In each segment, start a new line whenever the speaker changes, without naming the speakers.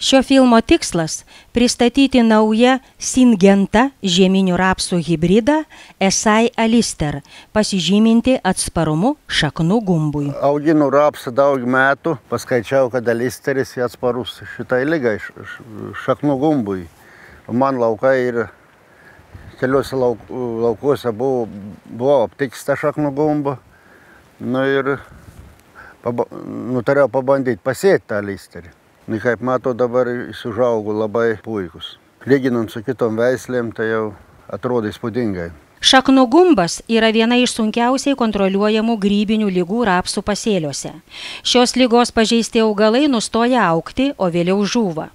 Šio filmo tikslas – pristatyti naują Syngenta žieminių rapsų hybridą Esai Alister, pasižyminti atsparumu šaknų gumbui.
Auginu rapsą daug metų, paskaičiau, kad Alisteris atsparus šitai ligai šaknų gumbui. Man laukai ir keliuose laukuose buvo aptiksta šaknų gumba. Ir nutariau pabandyti pasėti tą Alisterį. Kaip matau, dabar jis užaugo labai puikus. Lyginant su kitom veislėm, tai jau atrodo įspūdingai.
Šaknų gumbas yra viena iš sunkiausiai kontroliuojamų grybinių ligų rapsų pasėliuose. Šios ligos pažeisti augalai nustoja augti, o vėliau žūva.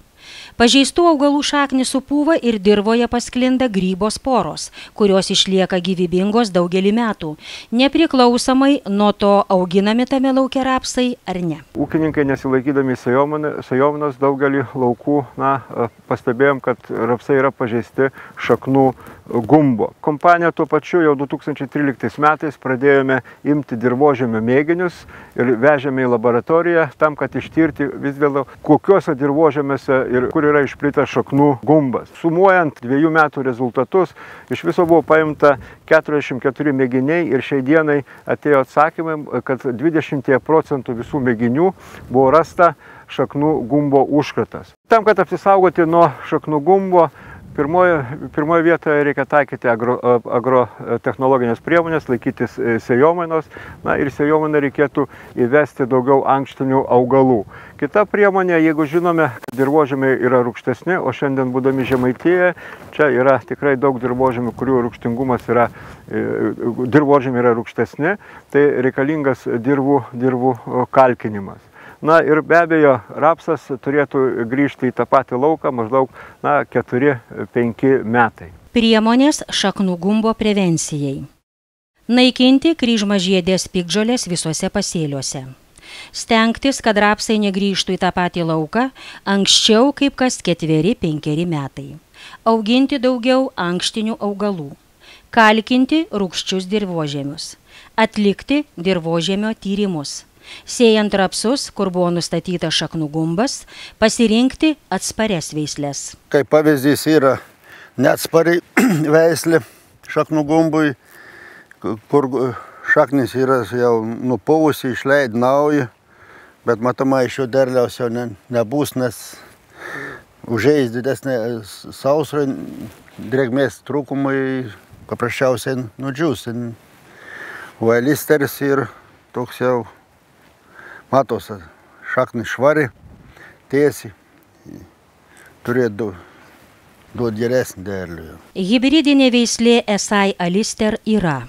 Pažeistų augalų šaknys supūva ir dirvoje pasklinda grybo sporos, kurios išlieka gyvybingos daugelį metų, nepriklausomai nuo to auginami tame lauke rapsai ar ne.
Ūkininkai nesilaikydami sėjomainos daugelį laukų, pastebėjom, kad rapsai yra pažeisti šaknų gumbo. Kompanija tuo pačiu jau 2013 metais pradėjome imti dirvožemio mėginius ir vežėme į laboratoriją tam, kad ištirti vis dėlto kokiuose dirvožemiuose ir kur yra išplitęs šaknų gumbas. Sumuojant 2 metų rezultatus, iš viso buvo paimta 44 mėginiai ir šiai dienai atėjo atsakymai, kad 20% visų mėginių buvo rasta šaknų gumbo užkratas. Tam, kad apsisaugoti nuo šaknų gumbo, pirmoje vietoje reikia taikyti agrotechnologinės priemonės, laikytis sėjomainos, ir sėjomainą reikėtų įvesti daugiau ankštinių augalų. Kita priemonė, jeigu žinome, kad dirvožemiai yra rūgštesni, o šiandien būdami Žemaitijoje, čia yra tikrai daug dirvožemių, kurių rūgštingumas yra, dirvožemiai yra rūgštesni, tai reikalingas dirvų kalkinimas. Ir be abejo, rapsas turėtų grįžti į tą patį lauką maždaug 4-5 metai.
Priemonės šaknų gumbo prevencijai. Naikinti kryžmažiedės piktžolės visuose pasėliuose. Stengtis, kad rapsai negrįžtų į tą patį lauką anksčiau kaip kas 4-5 metai. Auginti daugiau ankštinių augalų. Kalkinti rūgščius dirvožemius. Atlikti dirvožemio tyrimus. Sėjant rapsus, kur buvo nustatytas šaknų gumbas, pasirinkti atsparias veislės.
Kaip pavyzdys yra neatspari veislė šaknų gumbui, kur šaknis yra jau nupuvusi, išleid naują, bet matomai iš jo derliaus jau nebus, nes užėjus didesnė sausra, drėgmės trūkumai paprasčiausiai nudžius. O Alisteris ir toks jau matosi, šaknis švari, tiesi, turėtų duoti geresnį derlių.
Hibridinė veislė Esai Alister yra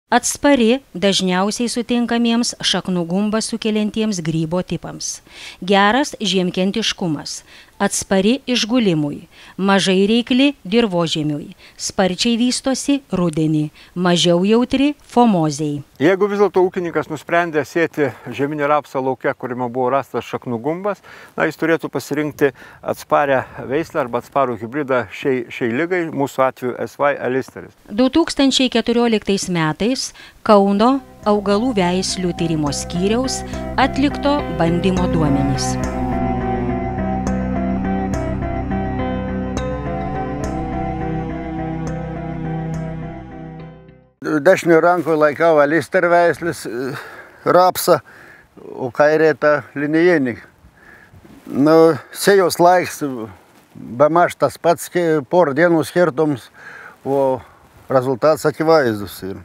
atspari dažniausiai sutinkamiems šaknų gumbą sukeliantiems grybo tipams. Geras žiemkentiškumas. Atspari išgulimui, mažai reikli dirvožemiui, sparčiai vystosi rudenį, mažiau jautri fomozei.
Jeigu vis dėlto ūkininkas nusprendė sėti žieminį rapsą lauke, kuriame buvo rastas šaknų gumbas, jis turėtų pasirinkti atsparią veislę arba atsparų hybridą šiai ligai, mūsų atveju Esai Alisteris.
2014 metais Kauno augalų veislių tyrimo skyriaus atlikto bandymo duomenys.
Dešinio rankoje laikau Alister veislis rapsą, o kairė tą linijinį. Sėjos laiks bemaž tas pats porą dienų skirtums, o rezultatas akivaizdus yra.